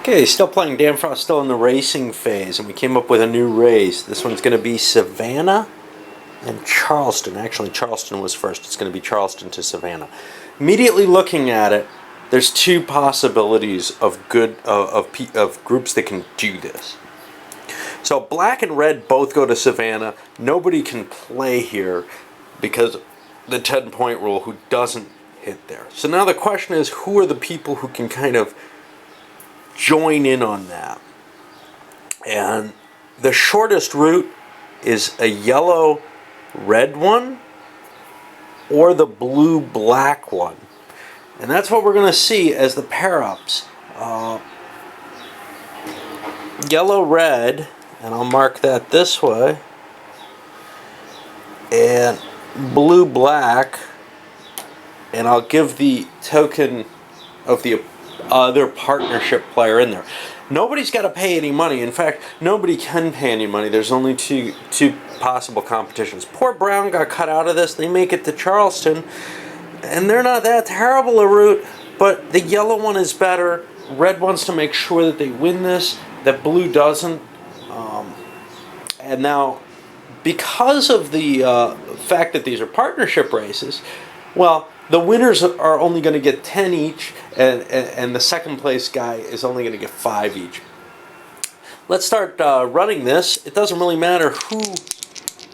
Okay, still playing Dampfross, still in the racing phase, and we came up with a new race. This one's going to be Savannah and Charleston. Actually, Charleston was first. It's going to be Charleston to Savannah. Immediately looking at it, there's two possibilities of groups that can do this. So black and red both go to Savannah. Nobody can play here because the 10-point rule who doesn't hit there. So now the question is, who are the people who can kind of join in on that? And the shortest route is a yellow-red one or the blue-black one. And that's what we're going to see as the pair-ups. Yellow-red, and I'll mark that this way, and blue-black, and I'll give the token of the other partnership player in there. Nobody's got to pay any money. In fact, nobody can pay any money. There's only two possible competitions. Poor Brown got cut out of this. They make it to Charleston, and they're not that terrible a route, but the yellow one is better. Red wants to make sure that they win this, that blue doesn't. And now, because of the fact that these are partnership races, well, the winners are only going to get 10 each, and the second place guy is only going to get 5 each. Let's start running this. It doesn't really matter who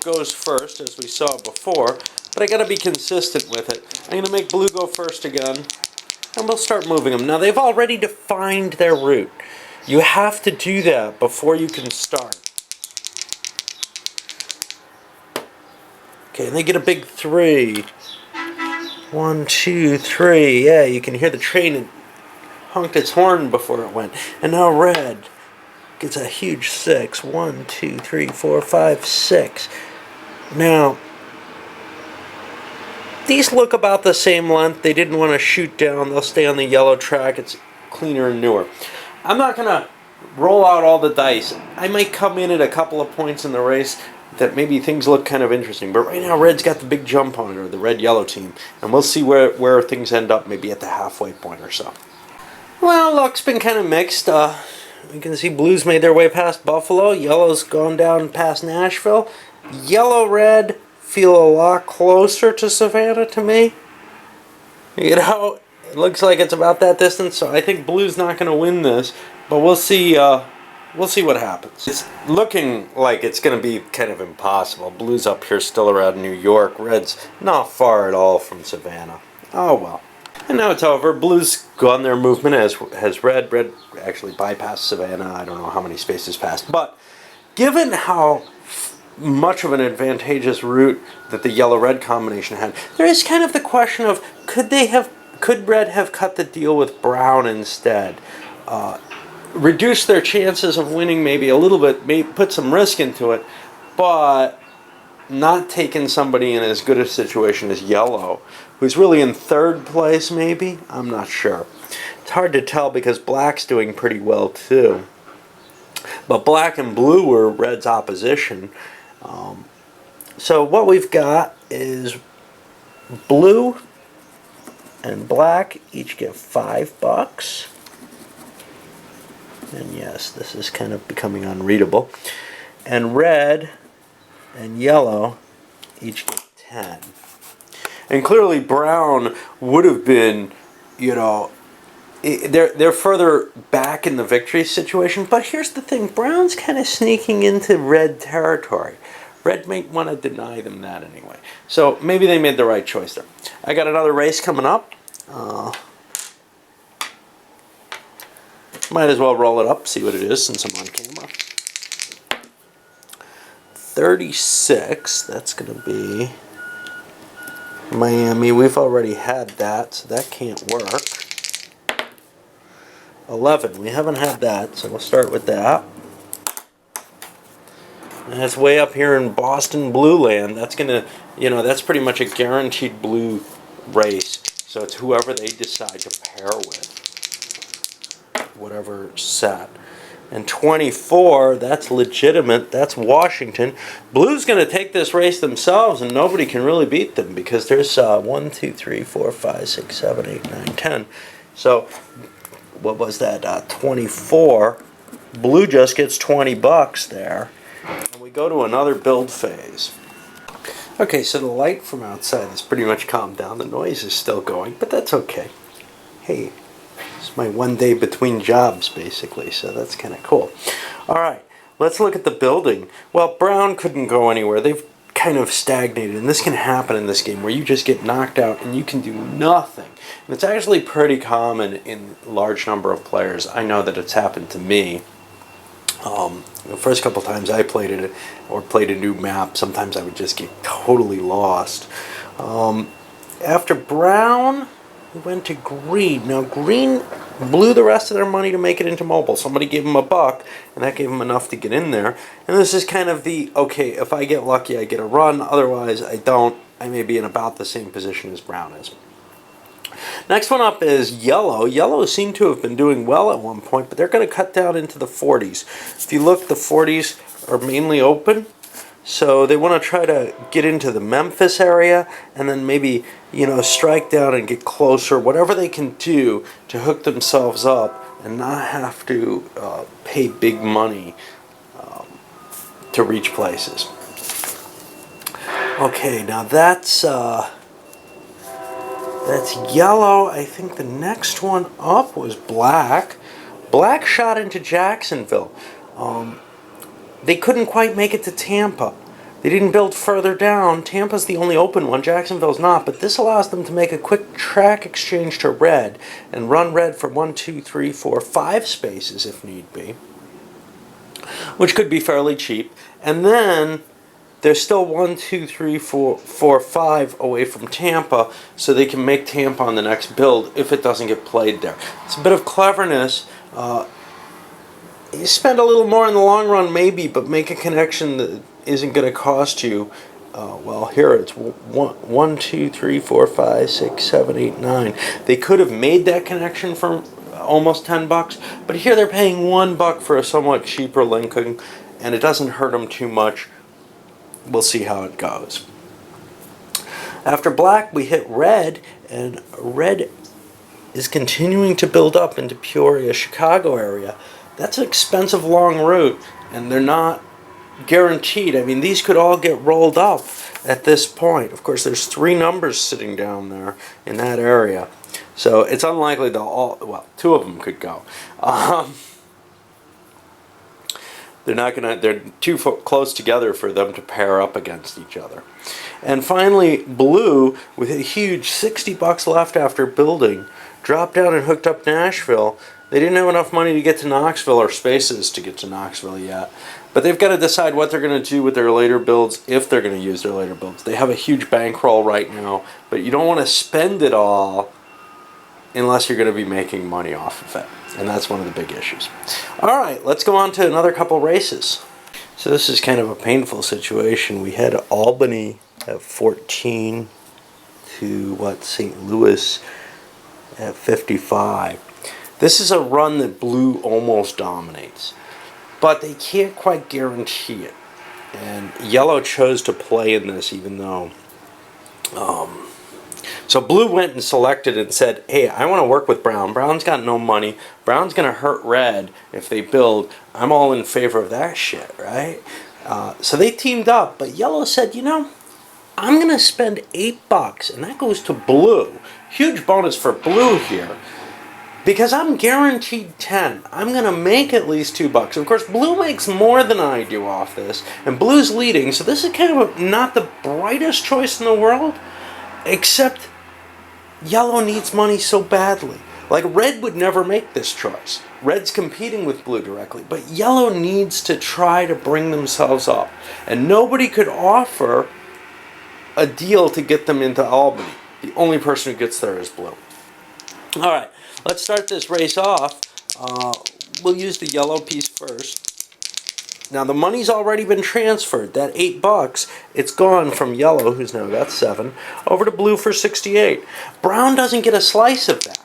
goes first, as we saw before, but I got to be consistent with it. I'm going to make blue go first again, and we'll start moving them. Now, they've already defined their route. You have to do that before you can start. Okay, and they get a big 3. 1, 2, 3. Yeah, you can hear the train. It honked its horn before it went. And now red gets a huge 6. 1, 2, 3, 4, 5, 6. Now, these look about the same length. They didn't want to shoot down. They'll stay on the yellow track. It's cleaner and newer. I'm not going to roll out all the dice. I might come in at a couple of points in the race that maybe things look kind of interesting. But right now, red's got the big jump on it, or the red-yellow team. And we'll see where things end up, maybe at the halfway point or so. Well, luck's been kind of mixed. You can see blues made their way past Buffalo. Yellow's gone down past Nashville. Yellow-red feel a lot closer to Savannah to me. You know, it looks like it's about that distance, so I think blue's not going to win this. But we'll see. We'll see what happens. It's looking like it's going to be kind of impossible. Blue's up here still around New York. Red's not far at all from Savannah. Oh well. And now it's over. Blue's gone their movement as has red. Red actually bypassed Savannah. I don't know how many spaces passed. But given how much of an advantageous route that the yellow-red combination had, there is kind of the question of could red have cut the deal with brown instead? Reduce their chances of winning maybe a little bit, maybe put some risk into it, but not taking somebody in as good a situation as yellow, who's really in third place maybe? I'm not sure. It's hard to tell because black's doing pretty well too. But black and blue were red's opposition. So what we've got is blue and black each get $5. And yes, this is kind of becoming unreadable. And red and yellow each get 10. And clearly brown would have been, you know, they're further back in the victory situation. But here's the thing, brown's kind of sneaking into red territory. Red might want to deny them that anyway. So maybe they made the right choice there. I got another race coming up. Might as well roll it up, see what it is since I'm on camera. 36, that's going to be Miami. We've already had that, so that can't work. 11, we haven't had that, so we'll start with that. And that's way up here in Boston Blue Land. That's going to, you know, that's pretty much a guaranteed blue race. So it's whoever they decide to pair with. Whatever set. And 24, that's legitimate. That's Washington. Blue's going to take this race themselves, and nobody can really beat them because there's 1, 2, 3, 4, 5, 6, 7, 8, 9, 10. So what was that, 24. Blue just gets 20 bucks there. And we go to another build phase. Okay, so the light from outside has pretty much calmed down. The noise is still going, but that's okay. Hey, it's my one day between jobs, basically, so that's kind of cool. All right, let's look at the building. Well, brown couldn't go anywhere. They've kind of stagnated, and this can happen in this game where you just get knocked out and you can do nothing. And it's actually pretty common in a large number of players. I know that it's happened to me. The first couple times I played it or played a new map, sometimes I would just get totally lost. After brown, we went to green. Now green blew the rest of their money to make it into mobile. Somebody gave them $1, and that gave them enough to get in there. And this is kind of the, okay, if I get lucky, I get a run. Otherwise, I don't. I may be in about the same position as brown is. Next one up is yellow. Yellow seemed to have been doing well at one point, but they're going to cut down into the 40s. If you look, the 40s are mainly open. So they want to try to get into the Memphis area and then maybe, you know, strike down and get closer, whatever they can do to hook themselves up and not have to pay big money to reach places. Okay, now that's yellow. I think the next one up was black. Black shot into Jacksonville. They couldn't quite make it to Tampa. They didn't build further down. Tampa's the only open one. Jacksonville's not. But this allows them to make a quick track exchange to red and run red for 1, 2, 3, 4, 5 spaces if need be, which could be fairly cheap. And then they're still 1, 2, 3, 4, 5 away from Tampa, so they can make Tampa on the next build if it doesn't get played there. It's a bit of cleverness. You spend a little more in the long run, maybe, but make a connection that isn't going to cost you. Well, here it's 1, 2, 3, 4, 5, 6, 7, 8, 9. They could have made that connection for almost $10, but here they're paying $1 for a somewhat cheaper linking, and it doesn't hurt them too much. We'll see how it goes. After black, we hit red, and red is continuing to build up into Peoria, Chicago area. That's an expensive long route, and they're not guaranteed. I mean, these could all get rolled up at this point. Of course, there's 3 numbers sitting down there in that area, so it's unlikely they'll all, well, 2 of them could go. They're not gonna. They're too close together for them to pair up against each other. And finally, blue, with a huge $60 left after building, dropped down and hooked up Nashville. They didn't have enough money to get to Knoxville or spaces to get to Knoxville yet. But they've got to decide what they're going to do with their later builds, if they're going to use their later builds. They have a huge bankroll right now, but you don't want to spend it all unless you're going to be making money off of it. And that's one of the big issues. All right, let's go on to another couple races. So this is kind of a painful situation. We had Albany at 14 to, St. Louis at 55. This is a run that blue almost dominates, but they can't quite guarantee it. And yellow chose to play in this, even though... So blue went and selected and said, hey, I want to work with brown. Brown's got no money. Brown's going to hurt red if they build. I'm all in favor of that shit, right? So they teamed up, but yellow said, you know, I'm going to spend $8, and that goes to blue. Huge bonus for blue here, because I'm guaranteed 10. I'm going to make at least $2. Of course, blue makes more than I do off this, and blue's leading, so this is kind of not the brightest choice in the world, except yellow needs money so badly. Like, red would never make this choice. Red's competing with blue directly, but yellow needs to try to bring themselves up. And nobody could offer a deal to get them into Albany. The only person who gets there is blue. All right, let's start this race off. We'll use the yellow piece first. Now, the money's already been transferred. That $8, it's gone from yellow, who's now got 7, over to blue for 68. Brown doesn't get a slice of that.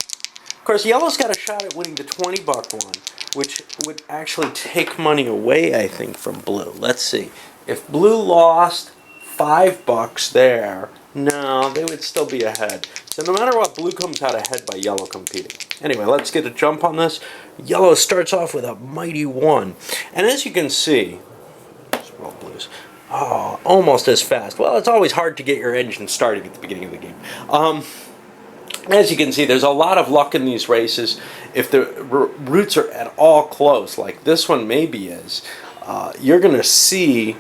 Of course, yellow's got a shot at winning the $20 one, which would actually take money away, I think, from blue. Let's see. If blue lost $5 there, No, they would still be ahead. So no matter what, blue comes out ahead by yellow competing. Anyway, let's get a jump on this. Yellow starts off with a mighty 1. And as you can see, let's roll blues. Oh, almost as fast. Well, it's always hard to get your engine starting at the beginning of the game. As you can see, there's a lot of luck in these races. If the routes are at all close, like this one maybe is, you're going to see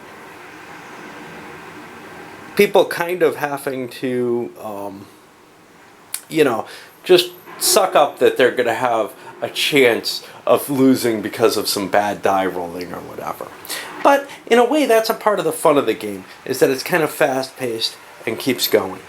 people kind of having to, you know, just suck up that they're going to have a chance of losing because of some bad die rolling or whatever. But in a way, that's a part of the fun of the game, is that it's kind of fast-paced and keeps going,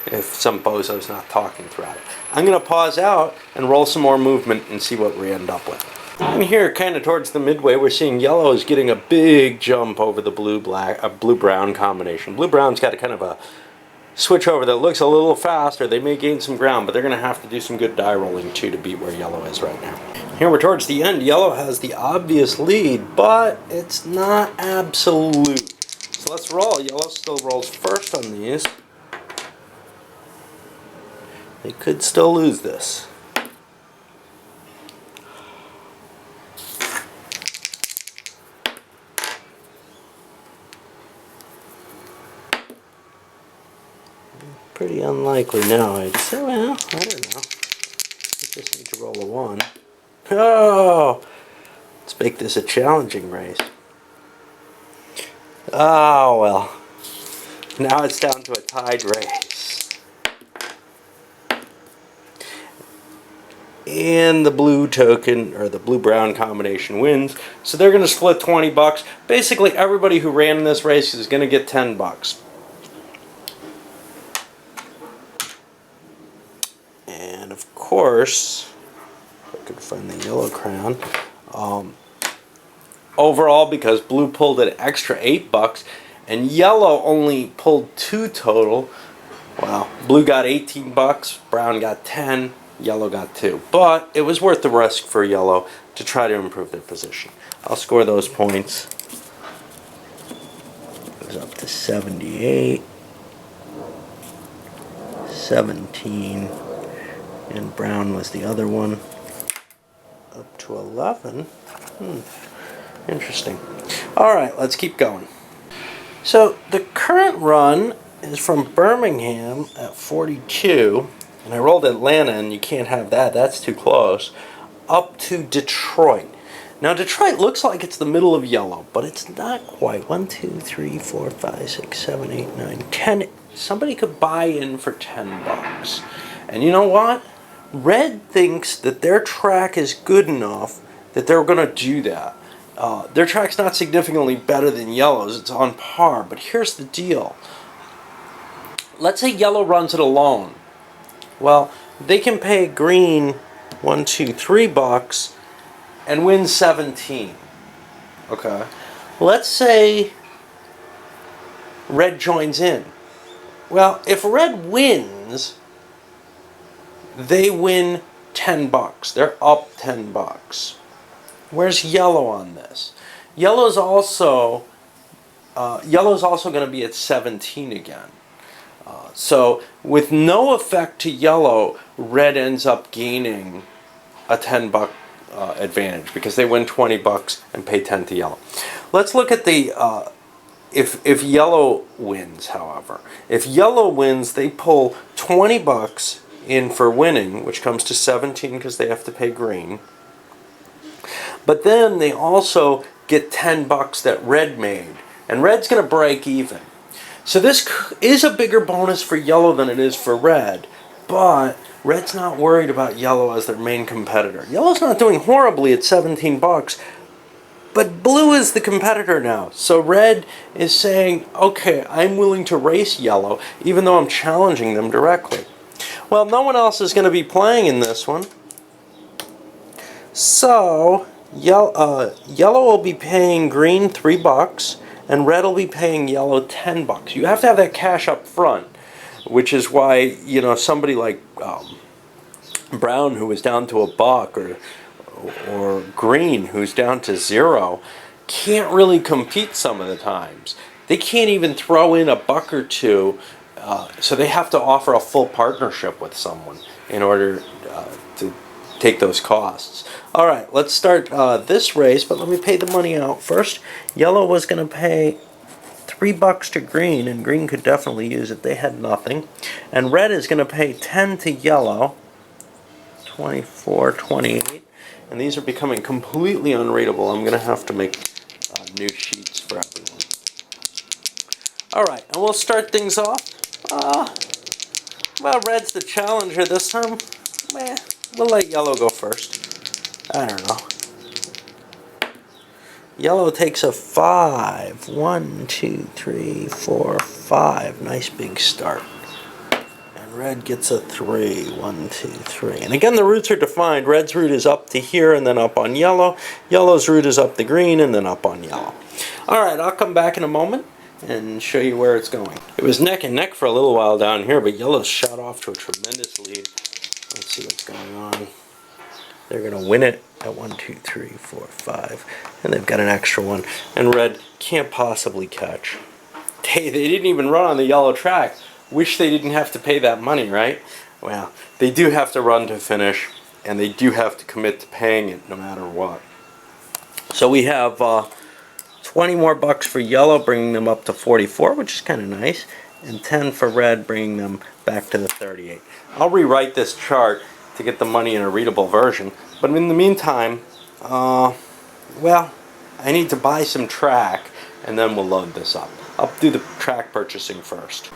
if some bozo's not talking throughout it. I'm going to pause out and roll some more movement and see what we end up with. And here, kind of towards the midway, we're seeing yellow is getting a big jump over the blue-brown combination. Blue-brown's got a kind of a switch over that looks a little faster. They may gain some ground, but they're going to have to do some good die rolling too to beat where yellow is right now. Here we're towards the end. Yellow has the obvious lead, but it's not absolute. So let's roll. Yellow still rolls first on these. They could still lose this. Pretty unlikely now, I'd say. Well, I don't know. I just need to roll a 1. Oh! Let's make this a challenging race. Oh, well. Now it's down to a tied race. And the blue token, or the blue-brown combination wins. So they're going to split 20 bucks. Basically, everybody who ran in this race is going to get 10 bucks. And of course, if I could find the yellow crown, overall, because blue pulled an extra 8 bucks and yellow only pulled 2 total, well, blue got 18 bucks, brown got 10, yellow got 2. But it was worth the risk for yellow to try to improve their position. I'll score those points. It was up to 78, 17. And brown was the other one, up to 11. Interesting. All right, let's keep going. So the current run is from Birmingham at 42, and I rolled Atlanta, and you can't have that. That's too close. Up to Detroit. Now Detroit looks like it's the middle of yellow, but it's not quite. 1, 2, 3, 4, 5, 6, 7, 8, 9, 10. Somebody could buy in for 10 bucks. And you know what? Red thinks that their track is good enough that they're going to do that. Their track's not significantly better than yellow's. It's on par. But here's the deal. Let's say yellow runs it alone. Well, they can pay green 1, 2, 3 bucks and win 17. Okay. Let's say red joins in. Well, if red wins, they win 10 bucks. They're up 10 bucks. Where's yellow on this? Yellow's also going to be at 17 again. So with no effect to yellow, red ends up gaining a 10 buck advantage because they win 20 bucks and pay 10 to yellow. Let's look at the if yellow wins, however. If yellow wins, they pull 20 bucks in for winning, which comes to 17 because they have to pay green. But then they also get 10 bucks that red made, and red's going to break even. So this is a bigger bonus for yellow than it is for red, but red's not worried about yellow as their main competitor. Yellow's not doing horribly at 17 bucks, but blue is the competitor now. So red is saying, okay, I'm willing to race yellow, even though I'm challenging them directly. Well, no one else is going to be playing in this one. So yellow will be paying green 3 bucks, and red will be paying yellow 10 bucks. You have to have that cash up front, which is why, you know, somebody like brown, who was down to $1, or green, who's down to 0, can't really compete some of the times. They can't even throw in $1 or $2 So they have to offer a full partnership with someone in order to take those costs. All right, let's start this race, but let me pay the money out first. Yellow was going to pay $3 to green, and green could definitely use it. They had nothing. And red is going to pay 10 to yellow, 24, 28. And these are becoming completely unreadable. I'm going to have to make new sheets for everyone. All right, and we'll start things off. Well, red's the challenger this time. We'll let yellow go first. I don't know. Yellow takes a 5. 1, 2, 3, 4, 5. Nice big start. And red gets a 3. 1, 2, 3. And again, the routes are defined. Red's route is up to here and then up on yellow. Yellow's route is up to green and then up on yellow. All right, I'll come back in a moment and show you where it's going. It was neck and neck for a little while down here, but yellow's shot off to a tremendous lead. Let's see what's going on. They're going to win it at 1, 2, 3, 4, 5. And they've got an extra one. And red can't possibly catch. They didn't even run on the yellow track. Wish they didn't have to pay that money, right? Well, they do have to run to finish, and they do have to commit to paying it no matter what. So we have 20 more bucks for yellow, bringing them up to 44, which is kind of nice, and 10 for red, bringing them back to the 38. I'll rewrite this chart to get the money in a readable version, but in the meantime, well, I need to buy some track, and then we'll load this up. I'll do the track purchasing first.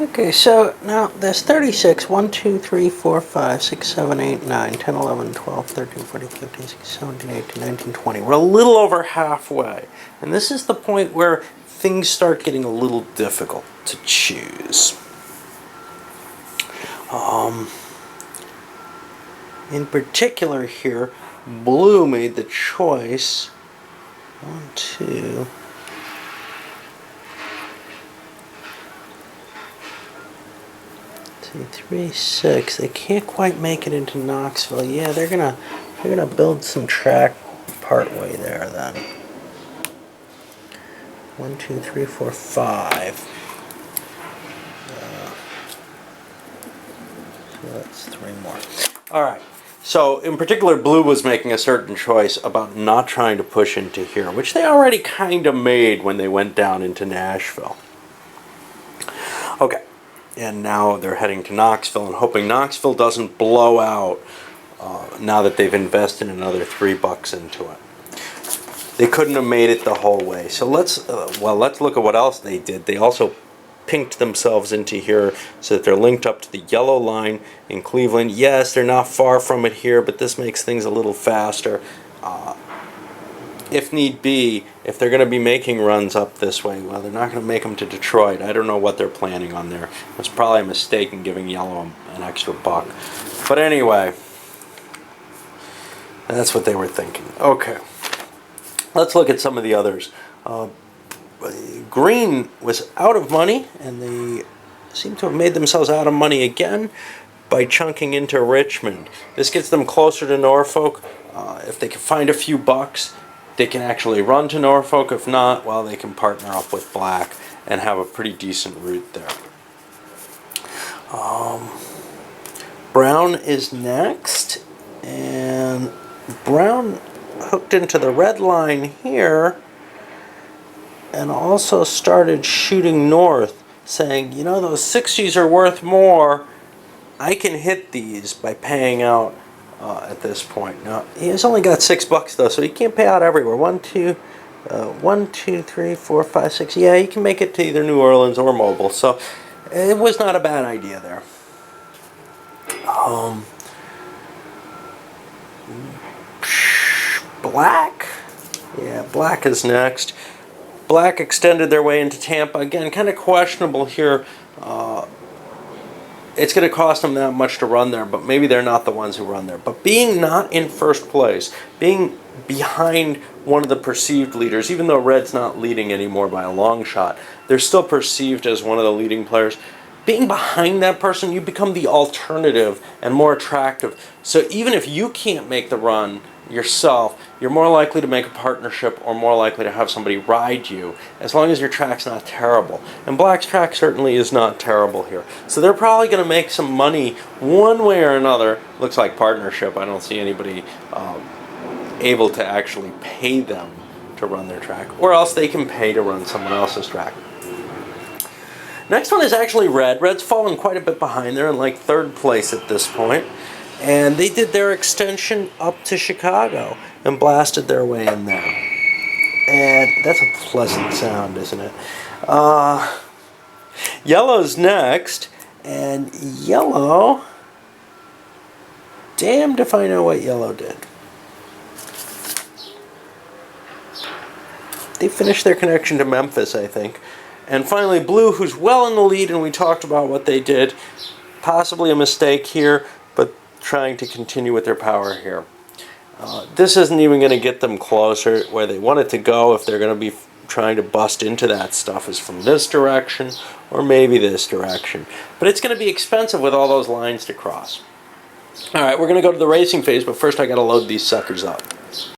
Okay, so now there's 36, 1, 2, 3, 4, 5, 6, 7, 8, 9, 10, 11, 12, 13, 14, 15, 16, 17, 18, 19, 20. We're a little over halfway. And this is the point where things start getting a little difficult to choose. In particular here, blue made the choice. 1, 2... 3, 6. They can't quite make it into Knoxville. Yeah, they're gonna build some track part way there then. 1, 2, 3, 4, 5. So that's 3 more. All right. So in particular, blue was making a certain choice about not trying to push into here, which they already kind of made when they went down into Nashville. Okay. And now they're heading to Knoxville and hoping Knoxville doesn't blow out now that they've invested another $3 into it. They couldn't have made it the whole way. So let's look at what else they did. They also pinked themselves into here so that they're linked up to the yellow line in Cleveland. Yes, they're not far from it here, but this makes things a little faster. If need be, if they're going to be making runs up this way, well, they're not going to make them to Detroit. I don't know what they're planning on there. It's probably a mistake in giving yellow an extra buck. But anyway, that's what they were thinking. Okay, let's look at some of the others. Green was out of money, and they seem to have made themselves out of money again by chunking into Richmond. This gets them closer to Norfolk. If they can find a few bucks, they can actually run to Norfolk. If not, well, they can partner up with black and have a pretty decent route there. Brown is next, and Brown hooked into the red line here and also started shooting north, saying, you know, those 60s are worth more. I can hit these by paying out at this point. Now, he's only got $6 though, so he can't pay out everywhere. 1, 2, 3, 4, 5, 6. Yeah, he can make it to either New Orleans or Mobile, so it was not a bad idea there. Black? Yeah, black is next. Black extended their way into Tampa. Again, kind of questionable here. It's going to cost them that much to run there, but maybe they're not the ones who run there. But being not in first place, being behind one of the perceived leaders, even though Red's not leading anymore by a long shot, they're still perceived as one of the leading players. Being behind that person, you become the alternative and more attractive. So even if you can't make the run, yourself, you're more likely to make a partnership or more likely to have somebody ride you, as long as your track's not terrible. And Black's track certainly is not terrible here. So they're probably going to make some money one way or another. Looks like partnership. I don't see anybody able to actually pay them to run their track, or else they can pay to run someone else's track. Next one is actually Red. Red's fallen quite a bit behind. They're in like 3rd place at this point. And they did their extension up to Chicago and blasted their way in there. And that's a pleasant sound, isn't it? Yellow's next. And Yellow... damned if I know what Yellow did. They finished their connection to Memphis, I think. And finally, Blue, who's well in the lead, and we talked about what they did. Possibly a mistake here, but trying to continue with their power here. This isn't even going to get them closer where they want it to go if they're going to be trying to bust into that stuff, is from this direction or maybe this direction. But it's going to be expensive with all those lines to cross. Alright, we're going to go to the racing phase, but first I got to load these suckers up.